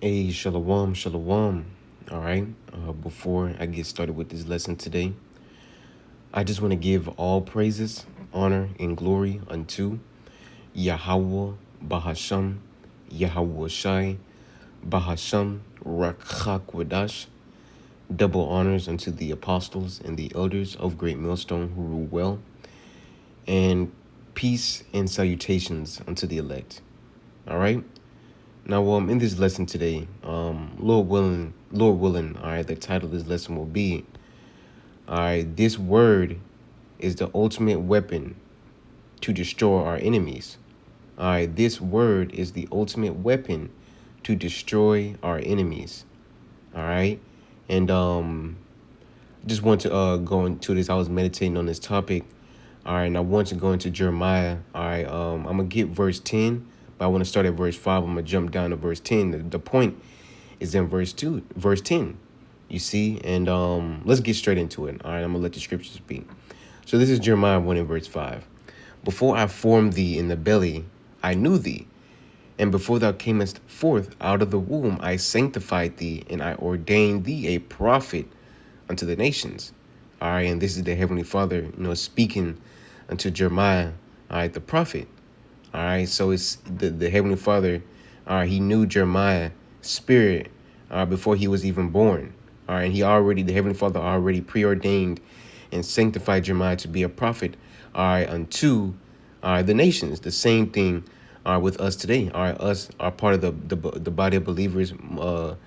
Hey, shalom, shalom. All right. Before I get started with this lesson today, I just want to give all praises, honor, and glory unto Yahweh Bahasham, Yahweh Shai, Bahasham Rakhakwadash. Double honors unto the apostles and the elders of Great Millstone who rule well, and peace and salutations unto the elect. All right. Now, in this lesson today, Lord willing, all right, the title of this lesson will be, all right, this word is the ultimate weapon to destroy our enemies. All right, this word is the ultimate weapon to destroy our enemies. All right, and just want to go into this. I was meditating on this topic. All right, and I want to go into Jeremiah. All right, I'm gonna get verse 10, but I want to start at verse 5. I'm gonna jump down to verse 10. The point is in verse 10. You see, and let's get straight into it. All right, I'm gonna let the scriptures speak. So this is Jeremiah 1 and verse 5. Before I formed thee in the belly, I knew thee, and before thou camest forth out of the womb, I sanctified thee, and I ordained thee a prophet unto the nations. All right, and this is the Heavenly Father, speaking unto Jeremiah, all right, the prophet. All right, so it's the Heavenly Father, all right, he knew Jeremiah's spirit before he was even born. All right, and the Heavenly Father already preordained and sanctified Jeremiah to be a prophet, all right, unto the nations. The same thing with us today. All right, us are part of the body of believers. All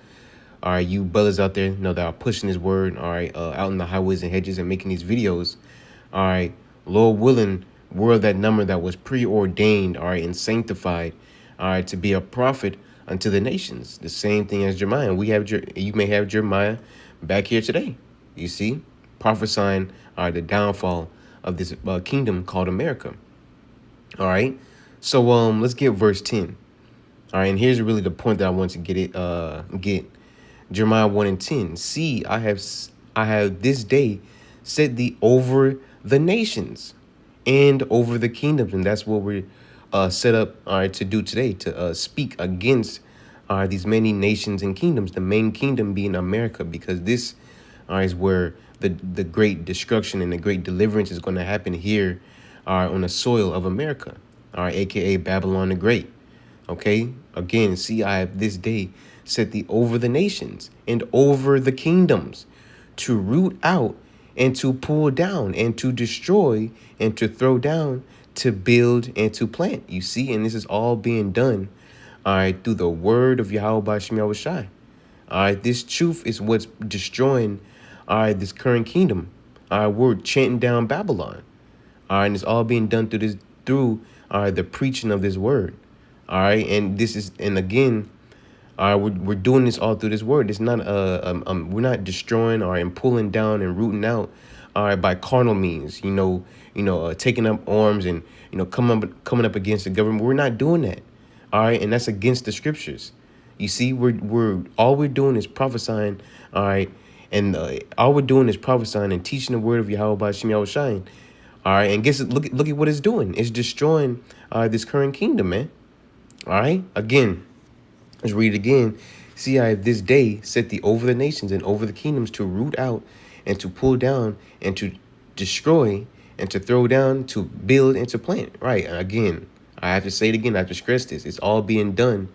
right, you brothers out there, that are pushing this word, all right, out in the highways and hedges and making these videos. All right, Lord willing, we're that number that was preordained, all right, and sanctified, all right, to be a prophet unto the nations. The same thing as Jeremiah. You may have Jeremiah back here today. You see, prophesying the downfall of this kingdom called America. All right, so let's get verse 10. All right, and here's really the point that I want to get. Jeremiah 1 and 10. See, I have this day set thee over the nations and over the kingdoms. And that's what we're set up to do today, to speak against these many nations and kingdoms, the main kingdom being America, because this is where the great destruction and the great deliverance is going to happen here on the soil of America, aka Babylon the Great. Okay, again, see, I have this day set thee over the nations and over the kingdoms, to root out and to pull down and to destroy and to throw down, to build and to plant. You see, and this is all being done, all right, through the word of Yahweh by Shem Yahweh Shai. All right, this truth is what's destroying, all right, this current kingdom. All right, we're chanting down Babylon. All right, and it's all being done through the preaching of this word. All right, and again, we're doing this all through this word. It's not we're not destroying or pulling down and rooting out, by carnal means. Taking up arms and coming up against the government. We're not doing that. All right, and that's against the scriptures. You see, we're doing is prophesying. All right, and all we're doing is prophesying and teaching the word of Yahweh by Shem Yahweh Shai. All right, and look at what it's doing. It's destroying this current kingdom, man. All right, again, let's read it again. See, I have this day set thee over the nations and over the kingdoms, to root out and to pull down and to destroy and to throw down, to build and to plant. Right, again, I have to say it again. I have to stress this. It's all being done,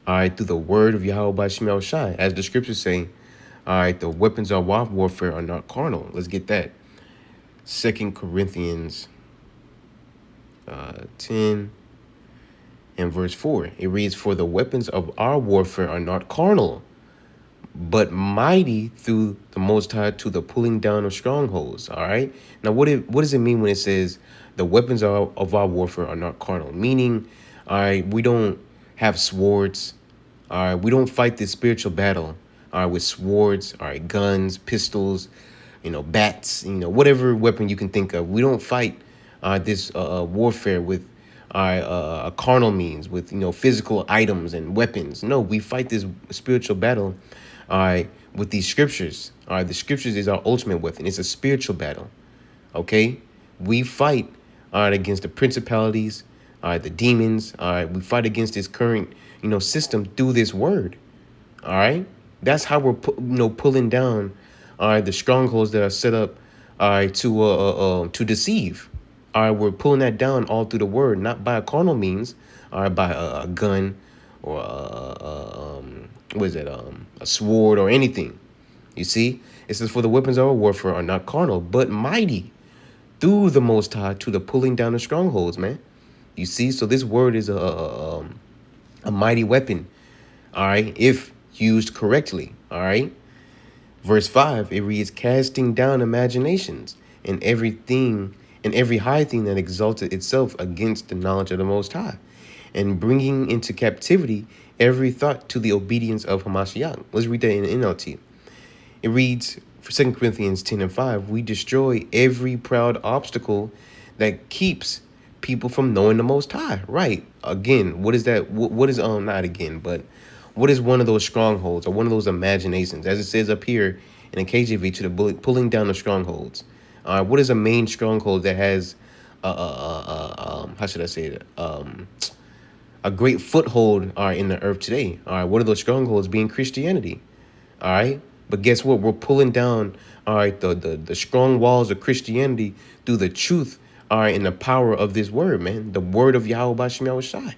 all right, through the word of Yahweh by Shem Shai. As the scriptures say, all right, the weapons of our warfare are not carnal. Let's get that. 2 Corinthians 10 and verse 4. It reads, for the weapons of our warfare are not carnal, but mighty through the Most High to the pulling down of strongholds. All right. Now, what does it mean when it says the weapons of our warfare are not carnal? Meaning, all right, we don't have swords. All right, we don't fight this spiritual battle, all right, with swords, all right, guns, pistols, bats, whatever weapon you can think of. We don't fight this warfare with carnal means, with physical items and weapons. No, we fight this spiritual battle, all right, with these scriptures. All right, the scriptures is our ultimate weapon. It's a spiritual battle. Okay, we fight against the principalities, the demons. We fight against this current system through this word. All right, that's how we're pulling down, all right, the strongholds that are set up, all right, to deceive. All right, we're pulling that down all through the word, not by a carnal means, all right, by a gun or what is it, a sword or anything. You see, it says, "For the weapons of our warfare are not carnal, but mighty through the Most High to the pulling down of strongholds." Man, you see, so this word is a mighty weapon. All right, if used correctly. All right. Verse 5, it reads, "Casting down imaginations and everything and every high thing that exalted itself against the knowledge of the Most High, and bringing into captivity every thought to the obedience of Hamashiach." Let's read that in the NLT. It reads, for 2 Corinthians 10 and 5, "We destroy every proud obstacle that keeps people from knowing the Most High." Right. Again, what is that? What is, not again, but what is one of those strongholds or one of those imaginations? As it says up here in the KJV, to the pulling down the strongholds. What is a main stronghold that has, how should I say it? A great foothold in the earth today. All right. What are those strongholds? Being Christianity. All right. But guess what? We're pulling down, all right, the strong walls of Christianity through the truth, all right, and the power of this word, man. The word of Yahweh Bashem Yahweh Shai.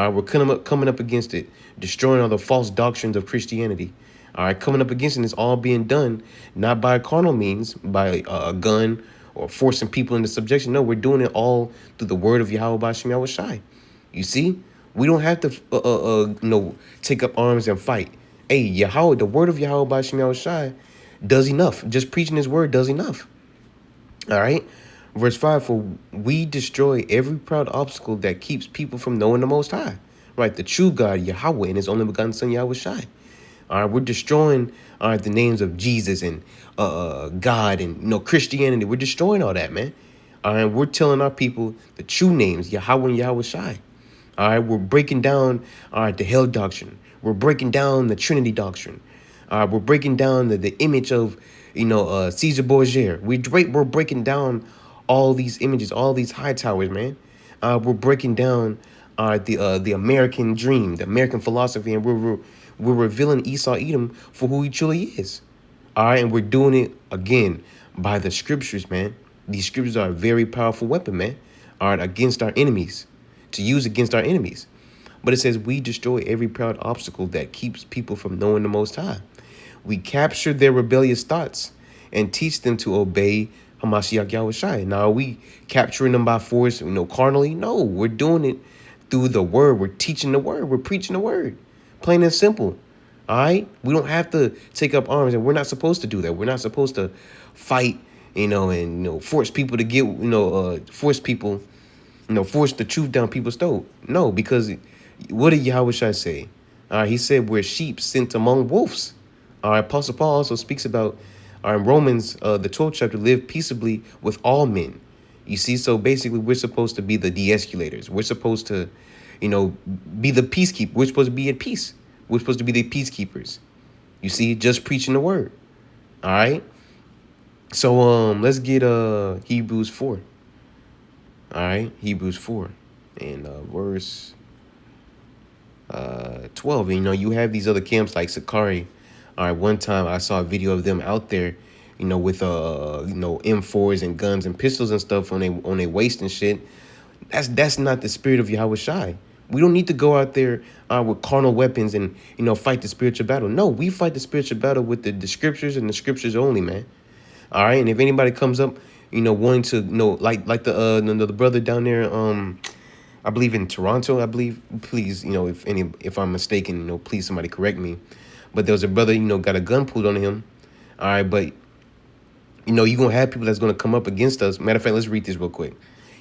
We're coming up against it, destroying all the false doctrines of Christianity. All right, coming up against it is all being done not by carnal means, by a gun or forcing people into subjection. No, we're doing it all through the word of Yahweh Bashem Yahweh Shai. You see, we don't have to, take up arms and fight. Hey, Yahweh, the word of Yahweh Bashem Yahweh Shai does enough. Just preaching his word does enough. All right. Verse 5, "For we destroy every proud obstacle that keeps people from knowing the Most High." Right. The true God, Yahweh, and his only begotten Son, Yahweh Shai. All right. We're destroying, all right, the names of Jesus and God and, Christianity. We're destroying all that, man. All right. We're telling our people the true names, Yahweh and Yahweh Shai. All right. We're breaking down, all right, the hell doctrine. We're breaking down the Trinity doctrine. We're breaking down the image of, Caesar Borgia. We're breaking down all these images, all these high towers, man. We're breaking down the American dream, the American philosophy, and we're revealing Esau Edom for who he truly is. All right, and we're doing it again by the scriptures, man. These scriptures are a very powerful weapon, man. All right, against our enemies, to use against our enemies. But it says, "We destroy every proud obstacle that keeps people from knowing the Most High. We capture their rebellious thoughts and teach them to obey Hamashiach Yahweh Shai." Now, are we capturing them by force, carnally? No, we're doing it through the word. We're teaching the word. We're preaching the word. Plain and simple. All right? We don't have to take up arms, and we're not supposed to do that. We're not supposed to fight, and force people to get, force people, force the truth down people's throat. No, because what did Yahweh Shai say? He said, "We're sheep sent among wolves." Apostle Paul also speaks about, in Romans, the 12th chapter, live peaceably with all men. You see, so basically we're supposed to be the de-escalators. We're supposed to, be the peacekeeper. We're supposed to be at peace. We're supposed to be the peacekeepers. You see, just preaching the word. All right. So let's get Hebrews 4. All right, Hebrews 4 and verse 12. And, you have these other camps like Sakari. All right, one time I saw a video of them out there, with M4s and guns and pistols and stuff on their waist and shit. That's not the spirit of Yahweh Shai. We don't need to go out there with carnal weapons and fight the spiritual battle. No, we fight the spiritual battle with the scriptures and the scriptures only, man. All right, and if anybody comes up, wanting to, like the brother down there, I believe in Toronto, I believe. Please, if I'm mistaken, please somebody correct me. But there was a brother, got a gun pulled on him. All right, but you're gonna have people that's gonna come up against us. Matter of fact, let's read this real quick.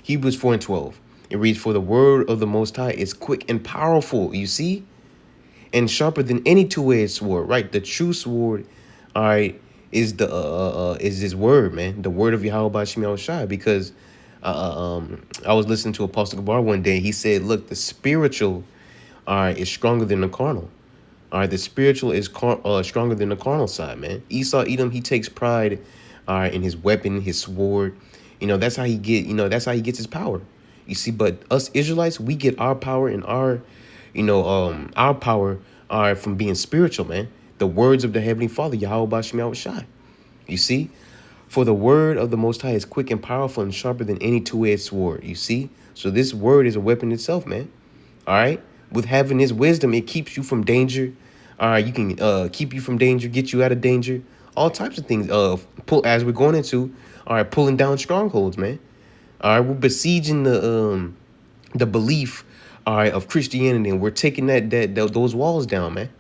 Hebrews 4 and 12. It reads, "For the word of the Most High is quick and powerful," you see, "and sharper than any two-edged sword." Right, the true sword, all right, is is his word, man. The word of Yahweh Bashem Yahweh Shai. Because I was listening to Apostle Gabar one day. He said, "Look, the spiritual, all right, is stronger than the carnal. All right, the spiritual is stronger than the carnal side, man." Esau Edom, he takes pride, all right, in his weapon, his sword. That's how he that's how he gets his power. You see, but us Israelites, we get our power and our power, are from being spiritual, man. The words of the Heavenly Father, Yahweh Bashem Yahweh Shai. You see? For the word of the Most High is quick and powerful and sharper than any two-edged sword. You see? So this word is a weapon itself, man. All right? With having his wisdom, it keeps you from danger. All right, you can keep you from danger, get you out of danger, all types of things. Pull as we're going into, all right, pulling down strongholds, man. All right, we're besieging the belief, all right, of Christianity, and we're taking those walls down, man.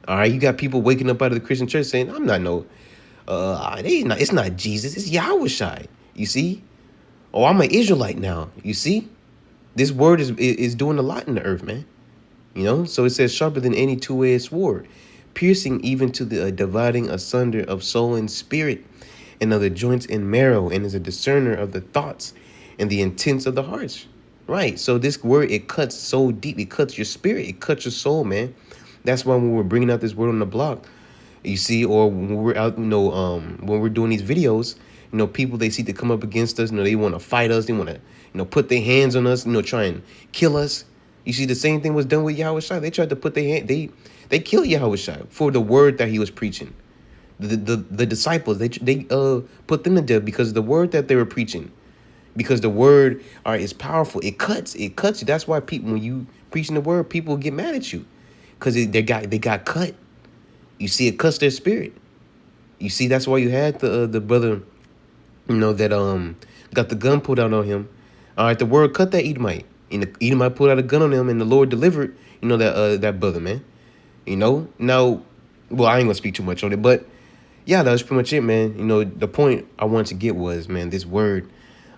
All right, you got people waking up out of the Christian church saying, "I'm not no, it's not Jesus, it's Yahweh Shai." You see? Oh, I'm an Israelite now. You see? This word is doing a lot in the earth, man. You know, so it says sharper than any two-edged sword, piercing even to the dividing asunder of soul and spirit, and of the joints and marrow, and is a discerner of the thoughts and the intents of the hearts. Right. So this word, it cuts so deep. It cuts your spirit. It cuts your soul, man. That's why when we're bringing out this word on the block, you see, or when we're out, when we're doing these videos, people, they seek to come up against us. They want to fight us. They want to, put their hands on us, try and kill us. You see, the same thing was done with Yahweh Shai. They tried to put their hand, they killed Yahweh Shai for the word that he was preaching. The disciples, they put them to death because of the word that they were preaching. Because the word is powerful. It cuts you. That's why people, when you preaching the word, people get mad at you. Because they got cut. You see, it cuts their spirit. You see, that's why you had the brother, that got the gun pulled out on him. All right, the word cut that Edomite. And the Edomite pulled out a gun on him, and the Lord delivered, that brother, man. Now, well, I ain't gonna speak too much on it, but yeah, that was pretty much it, man. The point I wanted to get was, man, this word,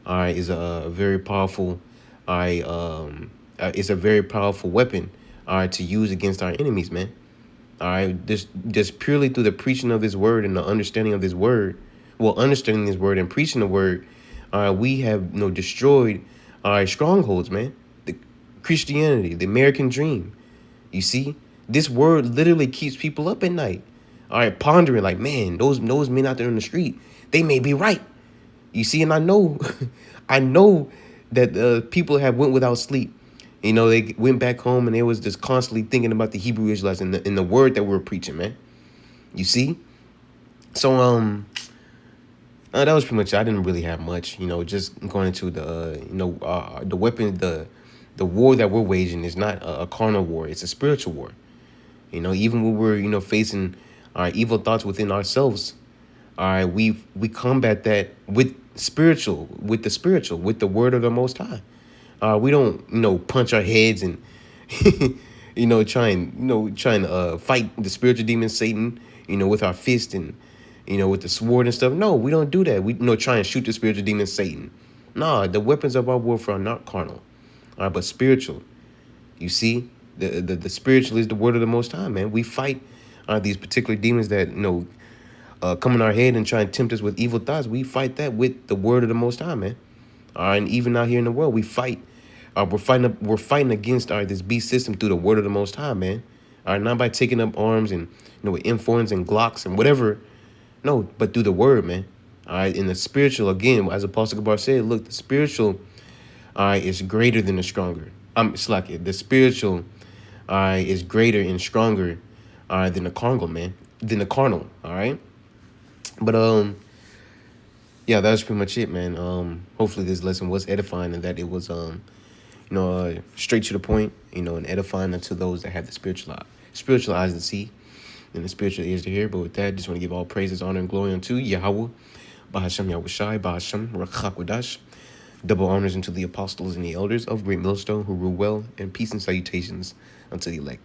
all right, is a very powerful, it's a very powerful weapon, all right, to use against our enemies, man. All right, just purely through the preaching of this word and the understanding of this word, understanding this word and preaching the word, we have destroyed strongholds, man. The Christianity, the American dream. You see, this word literally keeps people up at night. All right, pondering like, man, those men out there in the street, they may be right. You see, and I know, I know that people have went without sleep. They went back home and they was just constantly thinking about the Hebrew Israelites and the word that we're preaching, man. You see? So, that was pretty much it. I didn't really have much, just going into the weapon, the war that we're waging is not a carnal war. It's a spiritual war. Even when we're, facing evil thoughts within ourselves, we combat that with the spiritual, with the word of the Most High. We don't, punch our heads and, trying to fight the spiritual demon Satan, with our fist and, with the sword and stuff. No, we don't do that. We, try and shoot the spiritual demon Satan. Nah, the weapons of our warfare are not carnal, but spiritual. You see, the spiritual is the word of the Most High, man. We fight these particular demons that, come in our head and try and tempt us with evil thoughts. We fight that with the word of the Most High, man. And even out here in the world, we fight. We're fighting against this beast system through the word of the Most High, man. Not by taking up arms and with M4s and Glocks and whatever. No, but through the word, man. In the spiritual, again, as Apostle Gabar said, look, the spiritual, is greater than the stronger. The spiritual, is greater and stronger, than the carnal, man. Than the carnal, all right. But yeah, that was pretty much it, man. Hopefully this lesson was edifying and that it was straight to the point, and edifying unto those that have the spiritual eyes to see and the spiritual ears to hear. But with that, just want to give all praises, honor, and glory unto Yahweh, Bahasham Yahweh Shai, Bahasham Rakhakwadash. Double honors unto the apostles and the elders of Great Millstone who rule well, and peace and salutations unto the elect.